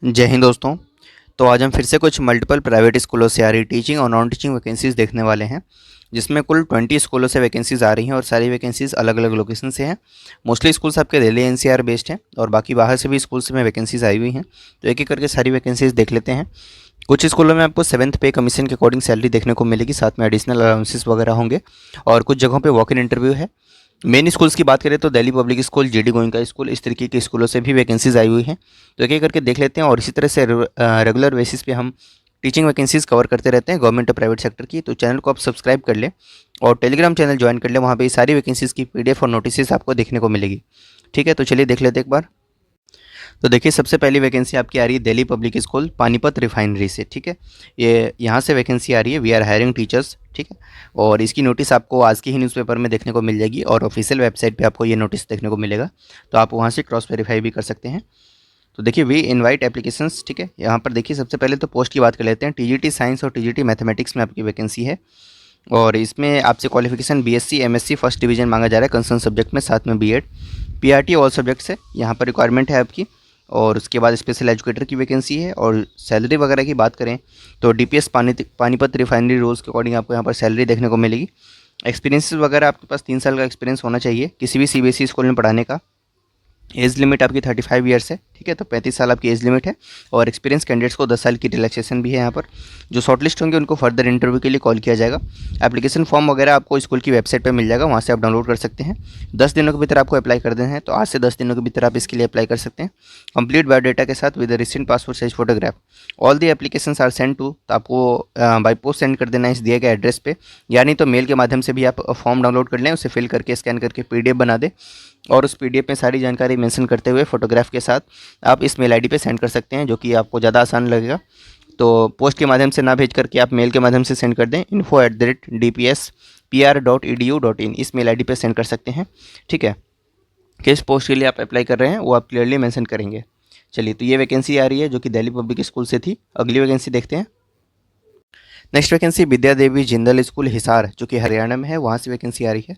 जय हिंद दोस्तों। तो आज हम फिर से कुछ मल्टीपल प्राइवेट स्कूलों से आ रही टीचिंग और नॉन टीचिंग वैकेंसीज़ देखने वाले हैं, जिसमें कुल 20 स्कूलों से वैकेंसीज़ आ रही हैं और सारी वैकेंसीज़ अलग अलग लोकेशन से हैं। मोस्टली स्कूल्स आपके दिल्ली एनसीआर बेस्ड हैं और बाकी बाहर से भी स्कूल्स में वैकेंसीज़ आई हुई हैं। तो एक एक करके सारी वैकेंसीज़ देख लेते हैं। कुछ स्कूलों में आपको 7th पे कमीशन के अकॉर्डिंग सैलरी देखने को मिलेगी, साथ में एडिशनल अलाउंसेस वगैरह होंगे और कुछ जगहों पे वॉक इन इंटरव्यू है। मेन स्कूल्स की बात करें तो Delhi public school, GD Goenka school, इस तरीके के स्कूलों से भी वैकेंसीज आई हुई हैं। तो एक एक करके देख लेते हैं और इसी तरह से रेगुलर बेसिस पे हम टीचिंग वैकेंसीज कवर करते रहते हैं, गवर्नमेंट और प्राइवेट सेक्टर की। तो चैनल को आप सब्सक्राइब कर लें और टेलीग्राम चैनल ज्वाइन कर लें, वहाँ पे ये सारी वैकेंसीज की पीडीएफ और नोटिस आपको देखने को मिलेगी। ठीक है, तो चलिए देख लेते हैं एक बार। तो देखिए, सबसे पहली वैकेंसी आपकी आ रही है Delhi public school Panipat refinery से। ठीक है, ये यहाँ से वैकेंसी आ रही है, वी आर हायरिंग टीचर्स। ठीक है, और इसकी नोटिस आपको आज के ही न्यूज़पेपर में देखने को मिल जाएगी और ऑफिशियल वेबसाइट पे आपको ये नोटिस देखने को मिलेगा, तो आप वहाँ से क्रॉस वेरीफाई भी कर सकते हैं। तो देखिए, वी इनवाइट एप्लीकेशंस। ठीक है, यहाँ पर देखिए सबसे पहले तो पोस्ट की बात कर लेते हैं। टीजीटी साइंस और टीजीटी मैथमेटिक्स में आपकी वैकेंसी है और इसमें आपसे qualification BSc MSc first division मांगा जा रहा है कंसर्न सब्जेक्ट में, साथ में बीएड। पीआरटी ऑल सब्जेक्ट्स है यहाँ पर रिक्वायरमेंट है आपकी। और उसके बाद स्पेशल एजुकेटर की वैकेंसी है। और सैलरी वगैरह की बात करें तो डीपीएस पानीपत रिफाइनरी रूल्स के अकॉर्डिंग आपको यहाँ पर सैलरी देखने को मिलेगी। एक्सपीरियंस वगैरह आपके पास 3 साल का एक्सपीरियंस होना चाहिए किसी भी सीबीएसई स्कूल में पढ़ाने का। एज लिमिट आपकी 35 ईयर्स है। ठीक है, तो 35 साल आपकी एज लिमिट है और एक्सपीरियंस कैंडिडेट्स को 10 साल की रिलैक्सेशन भी है यहाँ पर। जो शॉर्टलिस्ट होंगे उनको फर्दर इंटरव्यू के लिए कॉल किया जाएगा। एप्लीकेशन फॉर्म वगैरह आपको स्कूल की वेबसाइट पर मिल जाएगा, वहाँ से आप डाउनलोड कर सकते हैं। 10 दिनों के भीतर आपको अप्लाई कर देना है, तो आज से 10 दिनों के भीतर आप इसके लिए अप्लाई कर सकते हैं। कंप्लीट बायोडाटा के साथ with recent passport size photograph. All the application are send to, तो आपको बाई पोस्ट सेंड कर देना है इस दिए गए एड्रेस पे, या नहीं तो मेल के माध्यम से भी आप फॉर्म डाउनलोड कर लें, उसे फिल करके स्कैन करके पीडीएफ बना दें और उस पीडीएफ में सारी जानकारी मेंशन करते हुए फोटोग्राफ के साथ आप इस मेल आईडी पे सेंड कर सकते हैं, जो कि आपको ज़्यादा आसान लगेगा। तो पोस्ट के माध्यम से ना भेज करके आप मेल के माध्यम से सेंड कर दें, info@dpspr.edu.in इस मेल आईडी पे सेंड कर सकते हैं। ठीक है, किस पोस्ट के लिए आप अप्लाई कर रहे हैं वो आप क्लियरली मेंशन करेंगे। चलिए, तो ये वैकेंसी आ रही है जो कि दिल्ली पब्लिक स्कूल से थी। अगली वैकेंसी देखते हैं। नेक्स्ट वैकेंसी विद्या देवी जिंदल स्कूल हिसार, जो कि हरियाणा में है, वहाँ से वैकेंसी आ रही है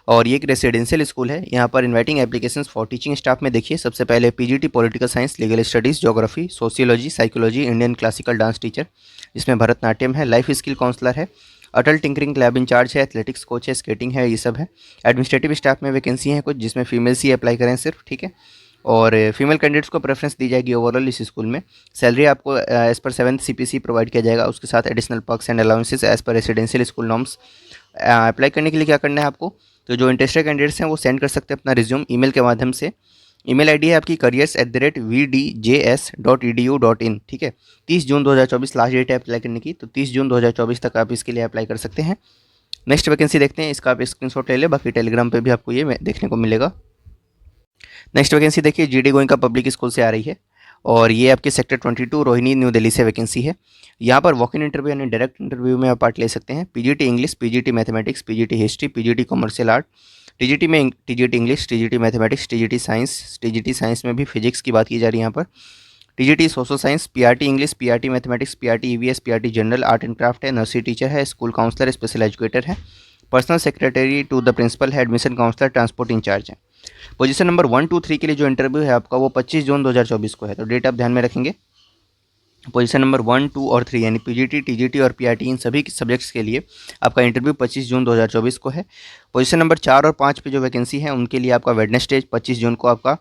और ये एक रेसिडेंशियल स्कूल है। यहाँ पर inviting applications for teaching staff में देखिए, सबसे पहले PGT political science, legal studies, geography, sociology, psychology, Indian classical dance teacher, जिसमें भरतनाट्यम है, लाइफ स्किल काउंसलर है, अटल टिंकरिंग लैब इंचार्ज है, एथलेटिक्स कोच है, स्केटिंग है, ये सब है। एडमिनिस्ट्रेटिव स्टाफ में वैकेंसी है कुछ, जिसमें फीमेल्स ही अप्लाई करें सिर्फ। ठीक है, और फीमेल कैंडिडेट्स को प्रेफरेंस दी जाएगी ओवरऑल इस स्कूल में। सैलरी आपको as per 7th CPC provide किया जाएगा, उसके साथ additional perks and allowances as per residential school norms. Apply करने के लिए क्या करना है आपको, तो जो इंटरेस्टेड कैंडिडेट्स हैं वो सेंड कर सकते हैं अपना रिज्यूम ईमेल के माध्यम से। ईमेल आईडी है आपकी careers@vdjs.edu.in। ठीक है, 30 जून 2024 लास्ट डेट है अप्लाई करने की, तो 30 जून 2024 तक आप इसके लिए अप्लाई कर सकते हैं। नेक्स्ट वैकेंसी देखते हैं, इसका आप स्क्रीनशॉट ले लें, बाकी टेलीग्राम पे भी आपको ये देखने को मिलेगा। नेक्स्ट वैकेंसी देखिए, जीडी गोइंका पब्लिक स्कूल से आ रही है और ये आपके सेक्टर 22 रोहिणी न्यू दिल्ली से वैकेंसी है। यहाँ पर वॉक इन इंटरव्यू यानी डायरेक्ट इंटरव्यू में आप पार्ट ले सकते हैं। PGT English, PGT mathematics, PGT history, PGT commercial art, TGT में TGT English, TGT mathematics, TGT science में भी फिजिक्स की बात की जा रही है यहाँ पर, TGT social science, PRT English, PRT mathematics, PRT EVS, PRT general art and craft है, नर्सरी टीचर है, स्कूल काउंसलर, स्पेशल एजुकेटर है, personal secretary to the principal है, एडमिशन काउंसलर, ट्रांसपोर्ट इंचार्ज है। पोजीशन नंबर 1, 2, 3 के लिए जो interview है आपका वो 25 जून 2024 को है, तो डेट आप ध्यान में रखेंगे। पोजीशन नंबर 1, 2 और 3 यानी पीजीटी, टीजीटी और पीआरटी इन सभी सब्जेक्ट्स के लिए आपका इंटरव्यू 25 जून 2024 को है। पोजीशन नंबर 4 और 5 पे जो वैकेंसी है उनके लिए आपका वेडनेसडे 25 जून को आपका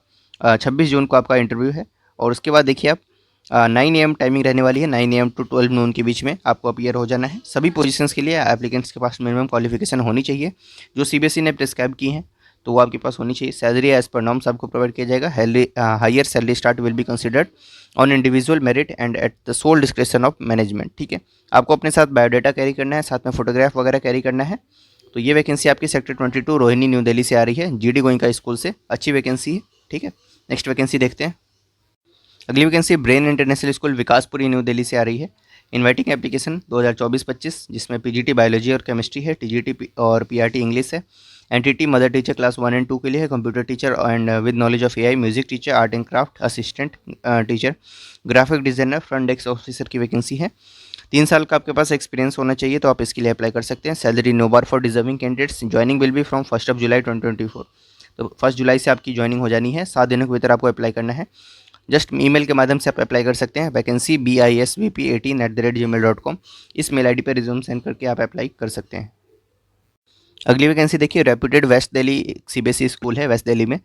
26 जून को आपका इंटरव्यू है। और उसके बाद देखिए आप 9 AM टाइमिंग रहने वाली है, 9 AM टू 12 नून के बीच में आपको अपीयर हो जाना है। सभी पोजीशंस के लिए एप्लीकेंट्स के पास मिनिमम क्वालिफिकेशन होनी चाहिए जो सीबीएसई ने प्रिस्क्राइब की हैं, तो वो आपके पास होनी चाहिए। सैलरी एज पर नॉर्म्स आपको प्रोवाइड किया जाएगा। Higher salary start will be considered on individual merit and at the sole description of management. ठीक है, आपको अपने साथ बायोडाटा कैरी करना है, साथ में फोटोग्राफ वगैरह कैरी करना है। तो ये वैकेंसी आपकी सेक्टर 22 रोहिणी न्यू दिल्ली से आ रही है, जीडी गोइंका स्कूल से, अच्छी वैकेंसी है। ठीक है, नेक्स्ट वैकेंसी देखते हैं। अगली vacancy brain international school Vikaspuri new Delhi से आ रही है। इनवाइटिंग एप्लीकेशन 2024-25, जिसमें पीजीटी बायोलॉजी और केमिस्ट्री है, टीजीटी और पीआरटी इंग्लिश है, NTT mother teacher class 1 and 2 के लिए है, computer teacher and with knowledge of AI, music teacher, art and craft assistant teacher, graphic designer, front desk officer की vacancy है। 3 साल का आपके पास एक्सपीरियंस होना चाहिए, तो आप इसके लिए अप्लाई कर सकते हैं। Salary no bar for deserving candidates. Joining will be from 1 July 2024, तो 1 जुलाई से आपकी ज्वाइनिंग हो जानी है। 7 दिनों के भीतर आपको अप्लाई करना है। जस्ट ईमेल के माध्यम से आप अप्लाई कर सकते हैं वैकेंसी bisvp18@gmail.com। इस मेल आईडी पर रिज्यूम सेंड करके आप अप्लाई कर सकते हैं। अगली वैकेंसी देखिए, reputed west Delhi CBSE school है वेस्ट दिल्ली में।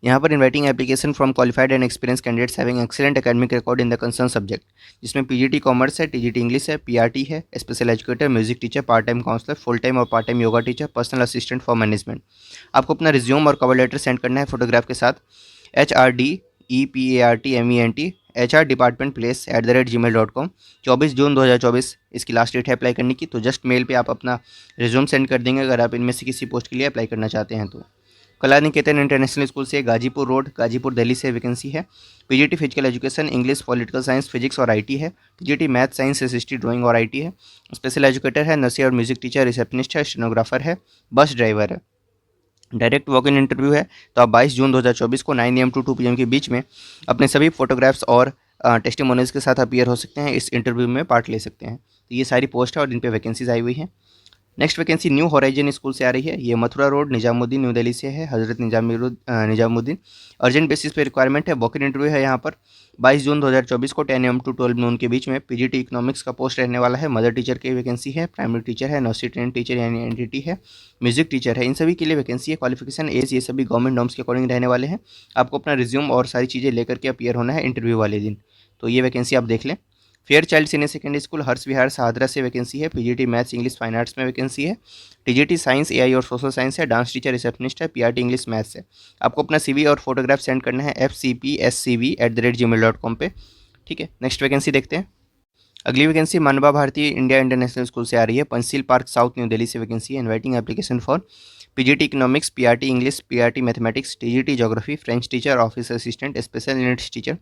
यहाँ पर inviting application from qualified and experience candidates having excellent academic record in the concern subject, जिसमें पीजीटी कॉमर्स है, टीजीटी इंग्लिश है, पीआरटी है, special educator, music teacher, part time counsellor, full time और part time yoga teacher, personal assistant for management. आपको अपना resume और cover letter send करना है फोटोग्राफ के साथ HRDEPARTMENT@departmentplace@gmail.com। 24 जून 2024 इसकी लास्ट डेट है अप्लाई करने की। तो जस्ट मेल पे आप अपना रिज्यूम सेंड कर देंगे अगर आप इनमें से किसी पोस्ट के लिए अप्लाई करना चाहते हैं तो। कला निकेतन इंटरनेशनल स्कूल से गाजीपुर रोड गाजीपुर दिल्ली से वैकेंसी है। PGT physical education English political science physics और आईटी है। PGT math science history drawing और आईटी है। स्पेशल एजुकेटर है, नर्सरी और म्यूजिक टीचर, रिसेप्शनिस्ट है, स्टेनोग्राफर है, बस ड्राइवर है। डायरेक्ट वॉक इन इंटरव्यू है। तो आप 22 जून 2024 को 9 AM to 2 PM के बीच में अपने सभी फोटोग्राफ्स और टेस्टिमोनियल्स के साथ अपीयर हो सकते हैं, इस इंटरव्यू में पार्ट ले सकते हैं। तो ये सारी पोस्ट है और इन पे वैकेंसीज आई हुई हैं। Next vacancy new horizon school से आ रही है। ये मथुरा रोड निजामुद्दीन न्यू दिल्ली से है, हजरत निजामुद्दीन। अर्जेंट बेसिस पे रिक्वायरमेंट है, वॉक इन इंटरव्यू है। यहाँ पर 22 जून 2024 को 10 AM to 12 noon के बीच में पीजीटी इकोनॉमिक्स का पोस्ट रहने वाला है। मदर टीचर की वैकेंसी है, प्राइमरी टीचर है, नर्सरी ट्रेन टीचर यानी एनटीटी है, म्यूजिक टीचर है। इन सभी के लिए वैकेंसी है। क्वालिफिकेशन एज ये सभी गवर्नमेंट नॉर्म्स के अकॉर्डिंग रहने वाले हैं। आपको अपना रिज्यूम और सारी चीज़ें लेकर के अपीयर होना है इंटरव्यू वाले दिन। तो ये वैकेंसी आप देख लें। Fairchild senior secondary school Harsh Vihar Shahdara से वैकेंसी है। PGT maths English fine arts में वैकेंसी है। टीजीटी साइंस एआई और सोशल साइंस है। डांस टीचर रिसेप्शनिस्ट है। पीआरटी इंग्लिश मैथ्स है। आपको अपना सीवी और फोटोग्राफ सेंड करना है fcpscv@gmail.com पे। ठीक है, नेक्स्ट वैकेंसी देखते हैं। अगली वैकेंसी मानवा भारती इंडिया इंटरनेशनल स्कूल से आ रही है। Panchsheel park south new Delhi से वैकेंसी है। Inviting application for PGT economics, PRT English, PRT mathematics, TGT geography, French teacher, office assistant, special units teacher,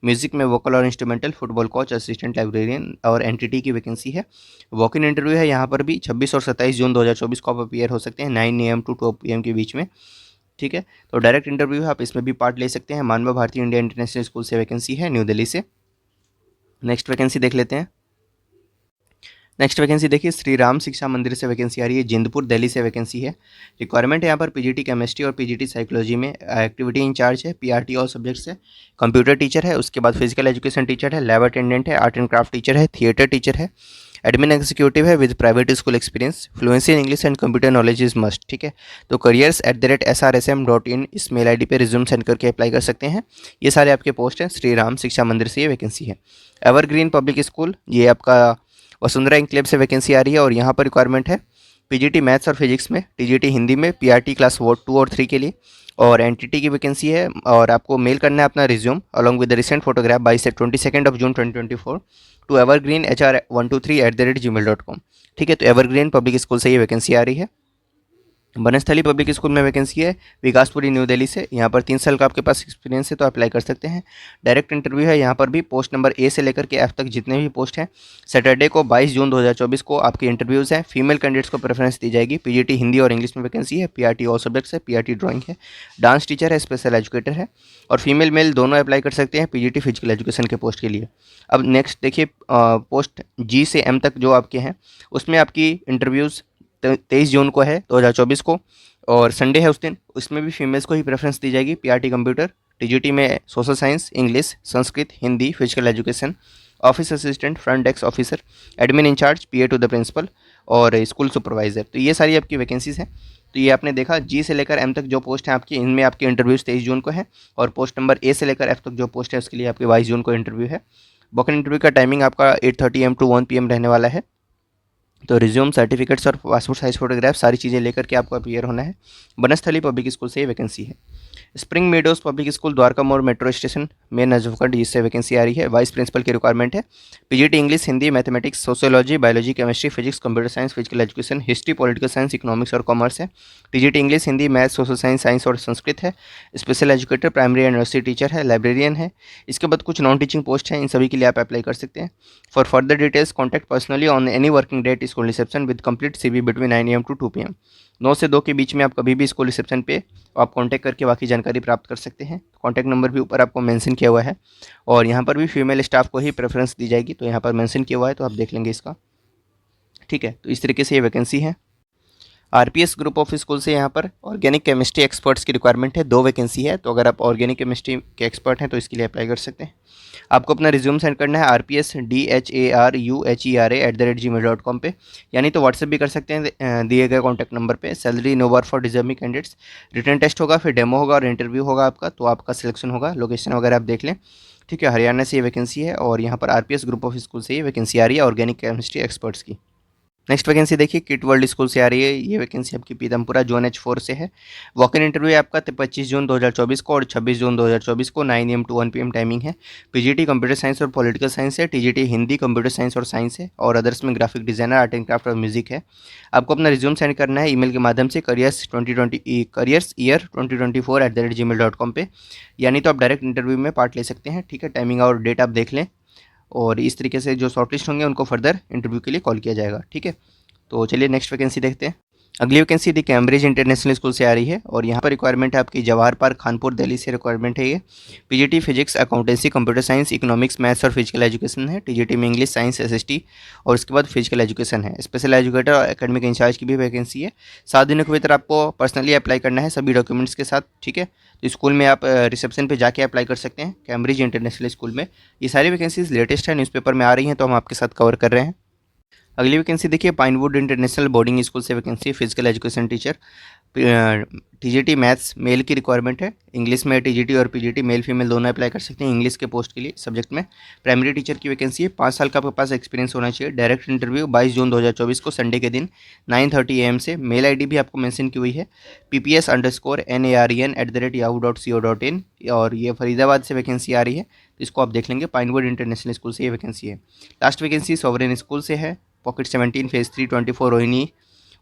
music में वोकल और instrumental, football coach, assistant librarian और entity की वैकेंसी है। Walk in interview है। यहाँ पर भी 26 और 27 जून 2024 को आप अपीयर हो सकते हैं 9 AM to 2 PM के बीच में। ठीक है, तो डायरेक्ट इंटरव्यू है, आप इसमें भी पार्ट ले सकते हैं। मानवा भारती इंडिया इंटरनेशनल स्कूल से वैकेंसी है न्यू दिल्ली से। नेक्स्ट वैकेंसी देख लेते हैं। नेक्स्ट वैकेंसी देखिए, श्री राम शिक्षा मंदिर से वैकेंसी आ रही है। जिंदपुर दिल्ली से वैकेंसी है। रिक्वायरमेंट है यहाँ पर पीजीटी केमिस्ट्री और पीजीटी साइकोलॉजी में एक्टिविटी इंचार्ज है। पीआरटी और सब्जेक्ट्स है। कंप्यूटर टीचर है। उसके बाद फिजिकल एजुकेशन टीचर है, लैब अटेंडेंट है, आर्ट एंड क्राफ्ट टीचर है, थिएटर टीचर है, एडमिन एग्जीक्यूटिव है with private school experience, fluency in English and computer knowledge is must. ठीक है, तो careers@srsm.in इस मेल आईडी पे रिज्यूम सेंड करके अप्लाई कर सकते हैं। ये सारे आपके पोस्ट हैं। श्री राम शिक्षा मंदिर से ये वैकेंसी है। एवरग्रीन पब्लिक स्कूल, ये आपका वसुंधरा इंक्लेव से वैकेंसी आ रही है और यहाँ पर रिक्वायरमेंट है पीजीटी मैथ्स और फिजिक्स में, टीजीटी हिंदी में, पीआरटी क्लास 2 और 3 के लिए और एनटीटी की वैकेंसी है। और आपको मेल करना है अपना resume along with the recent photograph by 22 June 2024 to evergreen@123@gmail.com। ठीक है, तो एवरग्रीन पब्लिक स्कूल से ये वैकेंसी आ रही है। बनस्थली पब्लिक स्कूल में वैकेंसी है विकासपुरी न्यू दिल्ली से। यहाँ पर 3 साल का आपके पास एक्सपीरियंस है तो अप्लाई कर सकते हैं। डायरेक्ट इंटरव्यू है। यहाँ पर भी पोस्ट नंबर ए से लेकर के एफ तक जितने भी पोस्ट हैं सैटरडे को 22 जून 2024 को आपके इंटरव्यूज़ हैं। फीमेल कैंडिडेट्स को प्रेफरेंस दी जाएगी। पीजीटी हिंदी और इंग्लिश में वैकेंसी है। पीआरटी ऑल सब्जेक्ट्स है। पीआरटी ड्राइंग है, डांस टीचर है, स्पेशल एजुकेटर है और फीमेल मेल दोनों अप्लाई कर सकते हैं पीजीटी फिजिकल एजुकेशन के पोस्ट के लिए। अब नेक्स्ट देखिए, पोस्ट जी से एम तक जो आपके हैं उसमें आपकी इंटरव्यूज़ 23 जून को है 2024 को और संडे है उस दिन। उसमें भी फीमेल्स को ही प्रेफरेंस दी जाएगी। पीआरटी कंप्यूटर, टीजीटी में social science, English, Sanskrit, Hindi, physical education, office assistant, front desk officer, admin incharge, PA to the principal और स्कूल सुपरवाइजर। तो ये सारी आपकी वैकेंसीज हैं। तो ये आपने देखा जी से लेकर एम तक जो पोस्ट हैं आपकी, इनमें आपके इंटरव्यूज़ 23 जून को है और पोस्ट नंबर ए से लेकर एफ तक जो पोस्ट है उसके लिए आपके 22 जून को इंटरव्यू है। वॉक-इन इंटरव्यू का टाइमिंग आपका 8:30 AM to 1 PM रहने वाला है। तो रिज्यूम, सर्टिफिकेट्स और पासपोर्ट साइज फोटोग्राफ सारी चीज़ें लेकर के आपको अपीयर होना है। बनस्थली पब्लिक स्कूल से ये वैकेंसी है। Spring meadows public school Dwarka मोड़ मेट्रो स्टेशन में नजफगढ़, जिससे वैकेंसी आ रही है। वाइस प्रिंसिपल की रिक्वायरमेंट है। PGT English, Hindi, mathematics, sociology, biology, chemistry, physics, computer science, physical education, history, political science, economics और कॉमर्स है। TGT English, Hindi, math, social science, science और संस्कृत है। Special educator, primary and nursery teacher है, librarian है। इसके बाद कुछ नॉन टीचिंग पोस्ट हैं, इन सभी के लिए आप अप्लाई कर सकते हैं। For further details contact personally on any working date school reception with complete CV between 9 AM to 2 PM। 9 से 2 के बीच में आप कभी भी स्कूल रिसेप्शन पे आप कांटेक्ट करके बाकी जानकारी प्राप्त कर सकते हैं। कांटेक्ट नंबर भी ऊपर आपको मेंशन किया हुआ है और यहाँ पर भी फीमेल स्टाफ को ही प्रेफरेंस दी जाएगी, तो यहाँ पर मेंशन किया हुआ है तो आप देख लेंगे इसका। ठीक है, तो इस तरीके से ये वैकेंसी है। आरपीएस ग्रुप ऑफ स्कूल से यहाँ पर ऑर्गेनिक केमिस्ट्री एक्सपर्ट्स की रिक्वायरमेंट है, 2 वैकेंसी है। तो अगर आप ऑर्गेनिक केमिस्ट्री के एक्सपर्ट हैं तो इसके लिए अप्लाई कर सकते हैं। आपको अपना रिज्यूम सेंड करना है rpsdaruhera@gmail.com पे, यानी तो व्हाट्सएप भी कर सकते हैं दिए गए कॉन्टैक्ट नंबर पे। Salary no bar for deserving candidates. Written test होगा, फिर डेमो होगा और इंटरव्यू होगा आपका, तो आपका सिलेक्शन होगा। लोकेशन वगैरह आप देख लें, ठीक है। हरियाणा से ये वैकेंसी है और यहाँ पर आरपीएस ग्रुप ऑफ स्कूल से ये वैकेंसी आ रही है ऑर्गेनिक केमिस्ट्री एक्सपर्ट्स की। नेक्स्ट वैकेंसी देखिए, किट वर्ल्ड स्कूल से आ रही है। ये वैकेंसी आपकी पीतमपुरा जोन H4 से है। वॉक इन इंटरव्यू है आपका 25 जून 2024 को और 26 जून 2024 को 9 AM to 1 PM टाइमिंग है। पीजीटी कंप्यूटर साइंस और पॉलिटिकल साइंस है। टीजीटी हिंदी, कंप्यूटर साइंस और साइंस है और अदर्स में graphic designer, art and craft और म्यूजिक है। आपको अपना रिज्यूम सेंड करना है ईमेल के माध्यम से careers2024@gmail.com पे, यानी तो आप डायरेक्ट इंटरव्यू में पार्ट ले सकते हैं, ठीक है। टाइमिंग और डेट आप देख लें और इस तरीके से जो शॉर्टलिस्ट होंगे उनको फर्दर इंटरव्यू के लिए कॉल किया जाएगा, ठीक है। तो चलिए नेक्स्ट वैकेंसी देखते हैं। अगली वैकेंसी दी कैम्ब्रिज इंटरनेशनल स्कूल से आ रही है और यहाँ पर रिक्वायरमेंट है आपकी जवाहर पार्क कानपुर दिल्ली से रिक्वायरमेंट है। ये PGT physics, accountancy, computer science, economics, maths और फिजिकल एजुकेशन है। टीजीटी में इंग्लिश, साइंस, एसएसटी और उसके बाद फिजिकल एजुकेशन है। स्पेशल एजुकेटर और एकेडमिक इंचार्ज की भी वैकेंसी है। 7 दिनों के भीतर आपको पर्सनली अप्लाई करना है सभी डॉक्यूमेंट्स के साथ, ठीक है। तो स्कूल में आप रिसेप्शन पे जाके अप्लाई कर सकते हैं कैम्ब्रिज इंटरनेशनल स्कूल में। ये सारी वैकेंसीज लेटेस्ट है, न्यूज़पेपर में आ रही हैं, तो हम आपके साथ कवर कर रहे हैं। अगली वैकेंसी देखिए, पाइनवुड इंटरनेशनल बोर्डिंग स्कूल से vacancy physical education teacher. TGT maths male की रिक्वायरमेंट है। इंग्लिश में टीजीटी और पीजीटी मेल फीमेल दोनों अप्लाई कर सकते हैं इंग्लिश के पोस्ट के लिए सब्जेक्ट में। प्राइमरी टीचर की वैकेंसी है। 5 साल का आपके पास एक्सपीरियंस होना चाहिए। डायरेक्ट इंटरव्यू 22 जून 2024 को संडे के दिन 9:30 AM से। मेल आईडी भी आपको मेंशन की हुई है pps_naren@yahoo.co.in और ये फरीदाबाद से वैकेंसी आ रही है, तो इसको आप देख लेंगे। पाइनवुड इंटरनेशनल स्कूल से ये वैकेंसी है। लास्ट वैकेंसी सॉवरेन स्कूल से है, पॉकेट 17 फेज 3 24 रोहिणी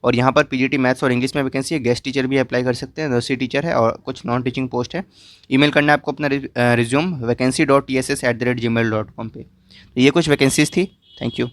और यहाँ पर पीजीटी मैथ्स और इंग्लिश में वैकेंसी है। गेस्ट टीचर भी अप्लाई कर सकते हैं, नर्सरी टीचर है और कुछ नॉन टीचिंग पोस्ट है। ईमेल करना है आपको अपना रिज्यूम vacancy.tss@gmail.com पे। तो ये कुछ वैकेंसीज थी। Thank you.